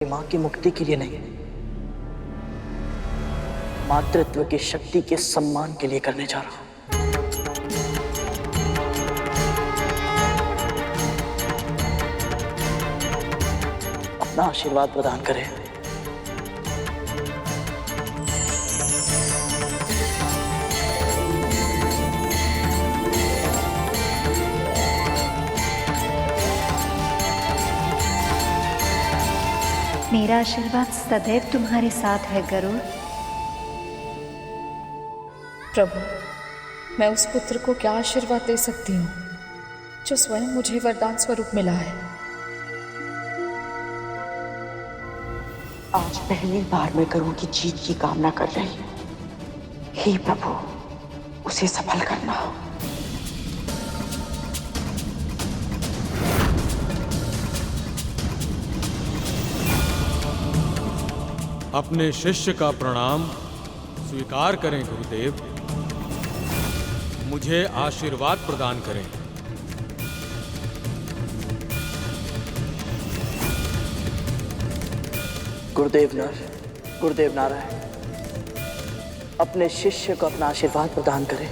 माँ की मुक्ति के लिए नहीं, मातृत्व की शक्ति के सम्मान के लिए करने जा रहा हूं। अपना आशीर्वाद प्रदान करें। मेरा आशीर्वाद सदैव तुम्हारे साथ है गरुड़। प्रभु, मैं उस पुत्र को क्या आशीर्वाद दे सकती हूँ जो स्वयं मुझे वरदान स्वरूप मिला है। आज पहली बार मैं गरुड़ की जीत की कामना कर रही हूँ। हे प्रभु, उसे सफल करना। अपने शिष्य का प्रणाम स्वीकार करें गुरुदेव, मुझे आशीर्वाद प्रदान करें। गुरुदेव नारायण, अपने शिष्य को अपना आशीर्वाद प्रदान करें,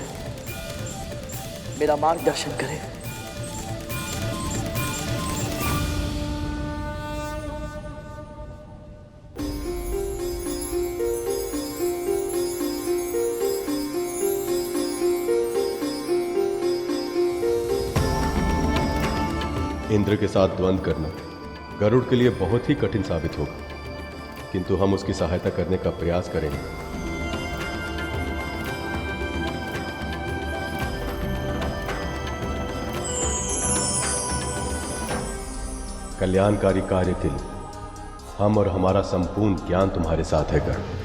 मेरा मार्गदर्शन करें। इंद्र के साथ द्वंद्व करना गरुड़ के लिए बहुत ही कठिन साबित होगा, किंतु हम उसकी सहायता करने का प्रयास करेंगे। कल्याणकारी कार्य के लिए हम और हमारा संपूर्ण ज्ञान तुम्हारे साथ है गरुड़।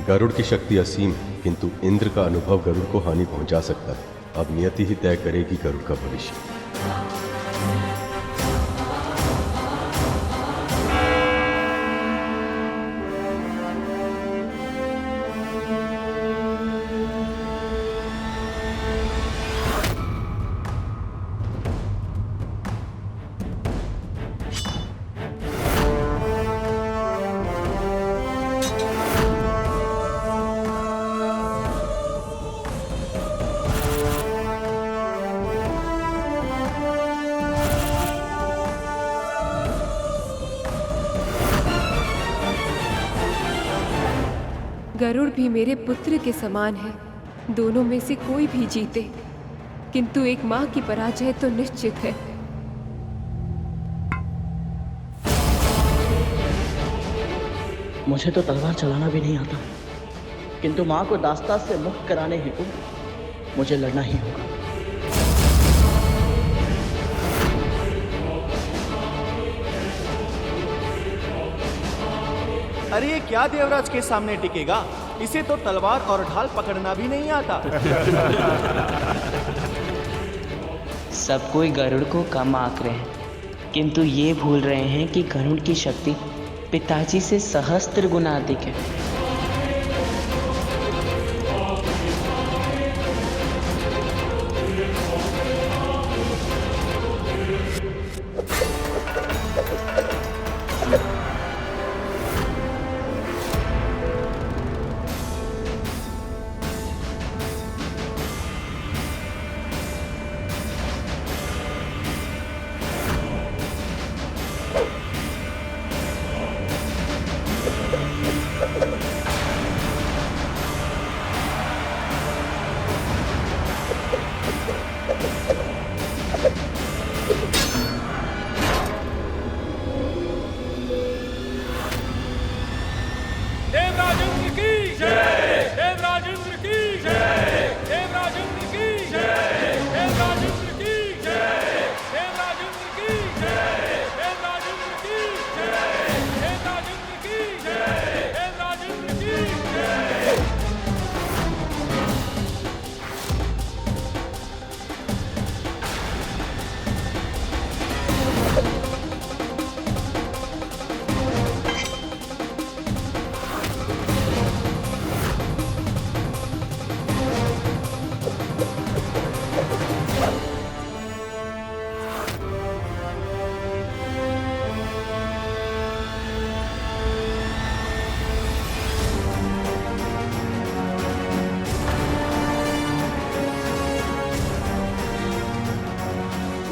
गरुड़ की शक्ति असीम है, किंतु इंद्र का अनुभव गरुड़ को हानि पहुंचा सकता है। अब नियति ही तय करेगी गरुड़ का भविष्य। गरुड़ भी मेरे पुत्र के समान है। दोनों में से कोई भी जीते, किंतु एक मां की पराजय तो निश्चित है। मुझे तो तलवार चलाना भी नहीं आता, किंतु मां को दास्ता से मुक्त कराने हेतु मुझे लड़ना ही होगा। अरे ये क्या देवराज के सामने टिकेगा? इसे तो तलवार और ढाल पकड़ना भी नहीं आता। सब कोई गरुड़ को कम आंक रहे हैं, किंतु ये भूल रहे हैं कि गरुड़ की शक्ति पिताजी से सहस्त्र गुना अधिक है।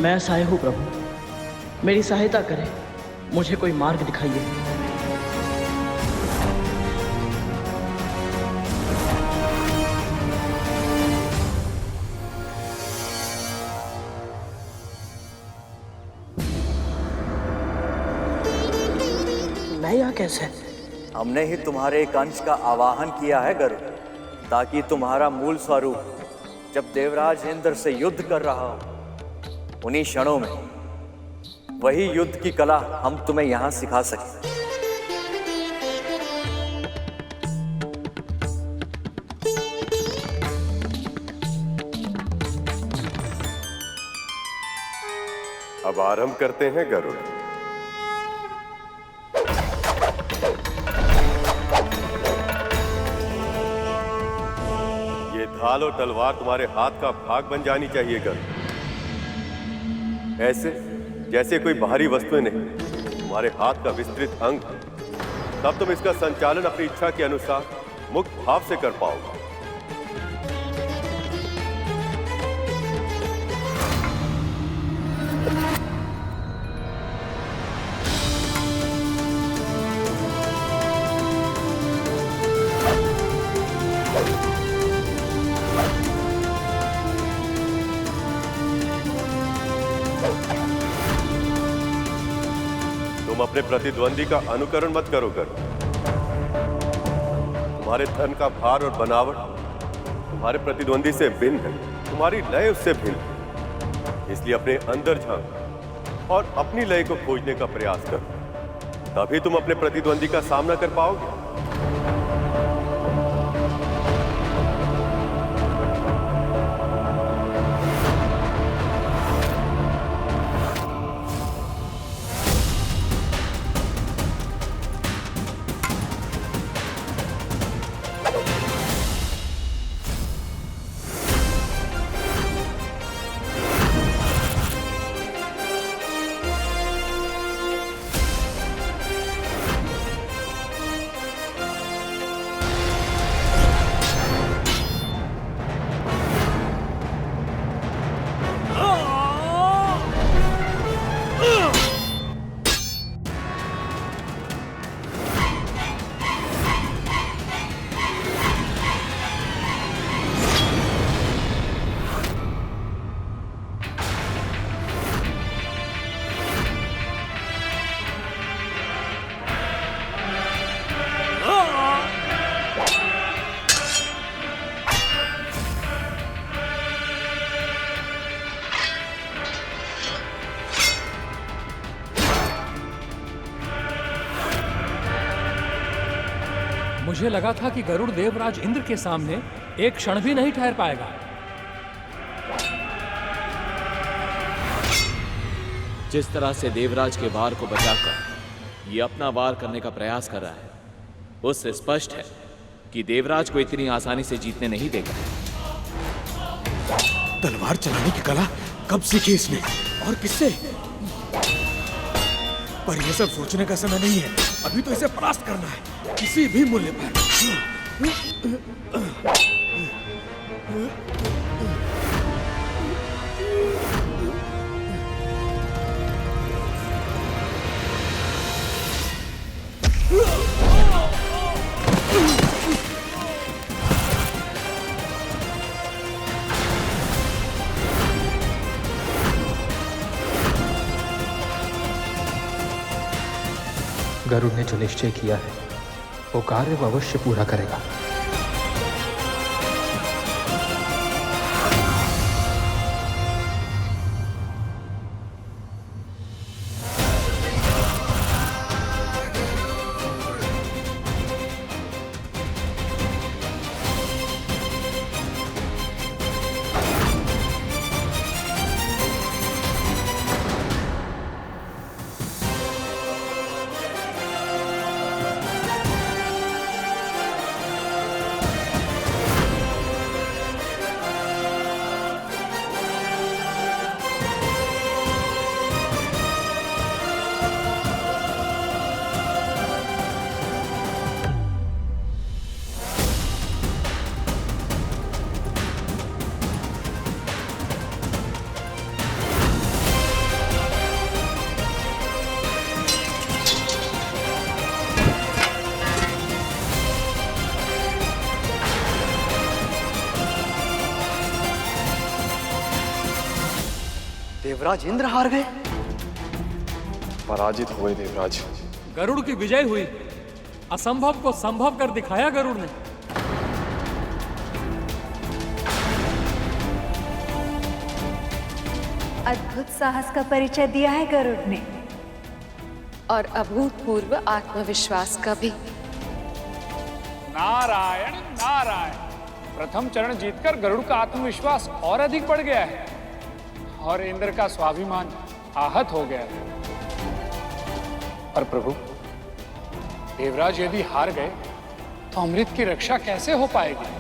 मैं असहाय हूँ प्रभु, मेरी सहायता करें, मुझे कोई मार्ग दिखाइए। मैं यहाँ कैसे? हमने ही तुम्हारे एक अंश का आवाहन किया है गरुड़, ताकि तुम्हारा मूल स्वरूप जब देवराज इंद्र से युद्ध कर रहा हो, उन्हीं क्षणों में वही युद्ध की कला हम तुम्हें यहां सिखा सकें। अब आरंभ करते हैं गरुड़। ये ढाल और तलवार तुम्हारे हाथ का भाग बन जानी चाहिए गरुड़, ऐसे जैसे कोई बाहरी वस्तुएं नहीं, तुम्हारे हाथ का विस्तृत अंग। तब तुम इसका संचालन अपनी इच्छा के अनुसार मुक्त भाव से कर पाओगे। तुम अपने प्रतिद्वंदी का अनुकरण मत करो गरुड़। तुम्हारे धन का भार और बनावट तुम्हारे प्रतिद्वंदी से भिन्न है, तुम्हारी लय उससे भिन्न है। इसलिए अपने अंदर झांक और अपनी लय को खोजने का प्रयास करो, तभी तुम अपने प्रतिद्वंदी का सामना कर पाओगे। मुझे लगा था कि गरुड़ देवराज इंद्र के सामने एक क्षण भी नहीं ठहर पाएगा। जिस तरह से देवराज के वार को बचाकर ये अपना वार करने का प्रयास कर रहा है, उससे स्पष्ट है कि देवराज को इतनी आसानी से जीतने नहीं देगा। तलवार चलाने की कला कब सीखी इसने और किससे? पर यह सब सोचने का समय नहीं है, अभी तो इसे परास्त करना है किसी भी मूल्य पर। गरुड़ ने जो निश्चय किया है वो कार्य वो अवश्य पूरा करेगा। देवराज इंद्र हार गए? पराजित हुए देवराज। गरुड़ की विजय हुई। असंभव को संभव कर दिखाया गरुड़ ने। अद्भुत साहस का परिचय दिया है गरुड़ ने, और अभूतपूर्व आत्मविश्वास का भी। नारायण नारायण, प्रथम चरण जीतकर गरुड़ का आत्मविश्वास और अधिक बढ़ गया है और इंद्र का स्वाभिमान आहत हो गया है। पर प्रभु, देवराज यदि हार गए तो अमृत की रक्षा कैसे हो पाएगी?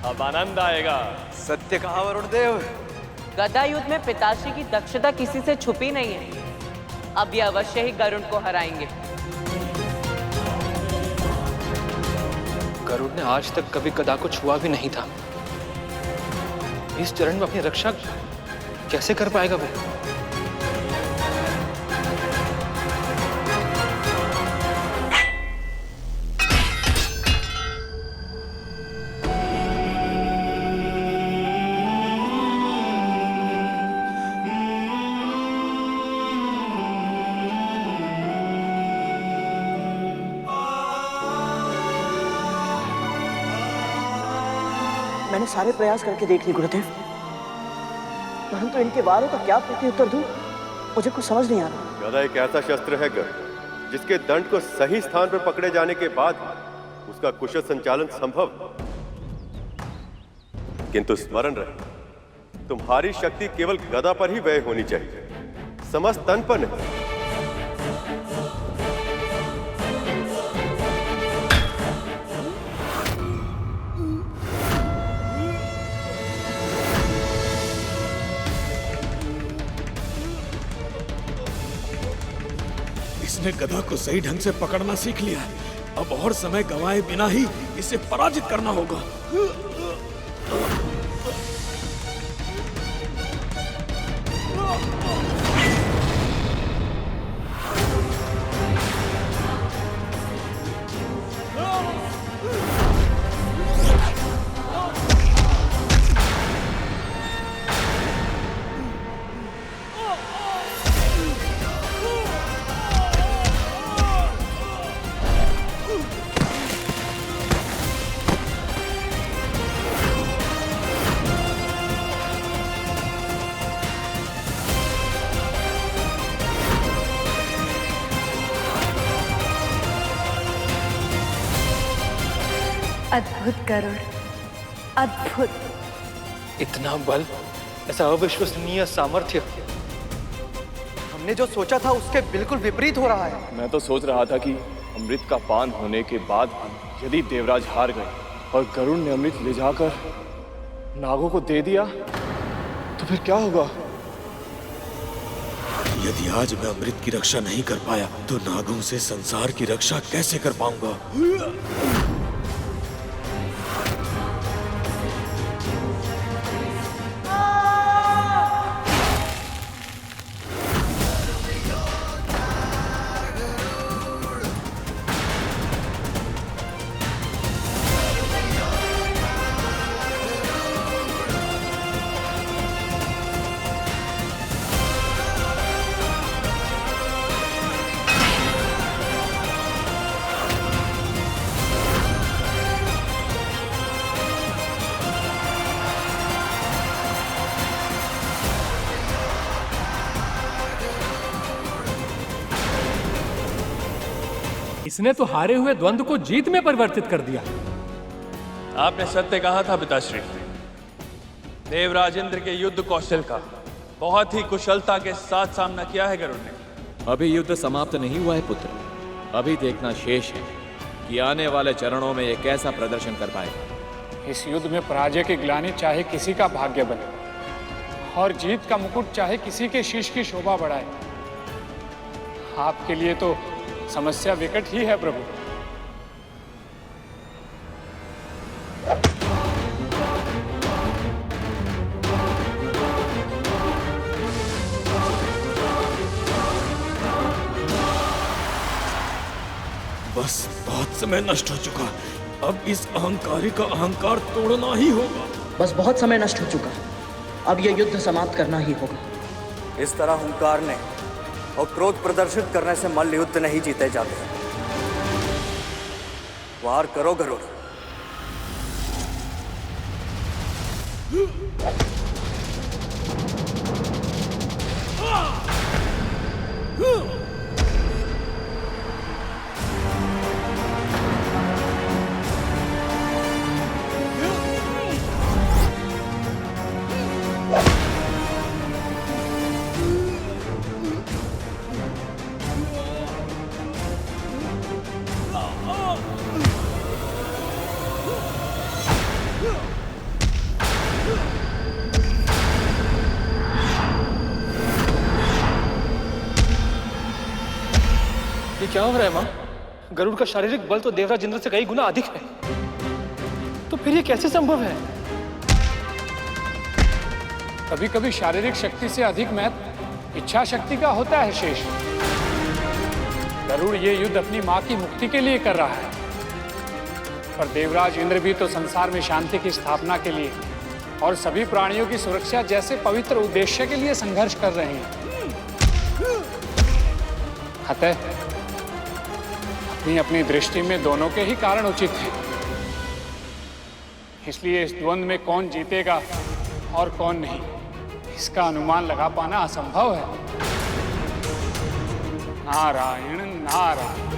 अब आनंद आएगा। सत्य कहा वरुण देव। गदा युद्ध में पिताश्री की दक्षता किसी से छुपी नहीं है। अब ये अवश्य ही गरुड़ को हराएंगे। गरुड़ ने आज तक कभी गदा को छुआ भी नहीं था। इस चरण में अपनी रक्षा कैसे कर पाएगा वो? मैंने सारे प्रयास करके देख ली गुरुदेव, परंतु इनके वारों का क्या प्रत्युत्तर दूं, मुझे कुछ समझ नहीं आ रहा। गदा एक ऐसा शस्त्र है जिसके दंड को सही स्थान पर पकड़े जाने के बाद उसका कुशल संचालन संभव। किंतु स्मरण रहे, तुम्हारी शक्ति केवल गदा पर ही व्यय होनी चाहिए, समस्त तन पर नहीं। इसने गदा को सही ढंग से पकड़ना सीख लिया है। अब और समय गंवाए बिना ही इसे पराजित करना होगा। अद्भुत गरुड़, अद्भुत। इतना बल, ऐसा अविश्वसनीय सामर्थ्य, हमने जो सोचा था उसके बिल्कुल विपरीत हो रहा है। मैं तो सोच रहा था कि अमृत का पान होने के बाद यदि देवराज हार गए और गरुड़ ने अमृत ले जाकर नागों को दे दिया तो फिर क्या होगा? यदि आज मैं अमृत की रक्षा नहीं कर पाया तो नागों से संसार की रक्षा कैसे कर पाऊंगा? इसने तो हारे हुए द्वंद्व को जीत में परिवर्तित कर दिया। आपने सत्य कहा था पिताश्री। देवराज इंद्र के युद्ध कौशल का बहुत ही कुशलता के साथ सामना किया है गरुड़ ने। अभी युद्ध समाप्त नहीं हुआ है पुत्र। अभी देखना शेष है कि आने वाले चरणों में यह कैसा प्रदर्शन कर पाएगा। इस युद्ध में पराजय की ग्लानि चाहे किसी का भाग्य बने और जीत का मुकुट चाहे किसी के शीश की शोभा बढ़ाए, आपके लिए तो समस्या विकट ही है प्रभु। बस बहुत समय नष्ट हो चुका। अब इस अहंकारी का अहंकार तोड़ना ही होगा। बस बहुत समय नष्ट हो चुका। अब यह युद्ध समाप्त करना ही होगा। इस तरह हुंकारने और क्रोध प्रदर्शित करने से मल्ल युद्ध नहीं जीते जाते। वार करो गरुड़। ये क्या हो रहा है माँ? गरुड़ का शारीरिक बल तो देवराज इंद्र से कई गुना अधिक है, तो फिर ये कैसे संभव है? कभी कभी शारीरिक शक्ति से अधिक महत्व इच्छा शक्ति का होता है शेष। गरुड़ ये युद्ध अपनी मां की मुक्ति के लिए कर रहा है, पर देवराज इंद्र भी तो संसार में शांति की स्थापना के लिए और सभी प्राणियों की सुरक्षा जैसे पवित्र उद्देश्य के लिए संघर्ष कर रहे हैं। अतः अपनी दृष्टि में दोनों के ही कारण उचित हैं। इसलिए इस द्वंद्व में कौन जीतेगा और कौन नहीं, इसका अनुमान लगा पाना असंभव है। नारायण नारायण।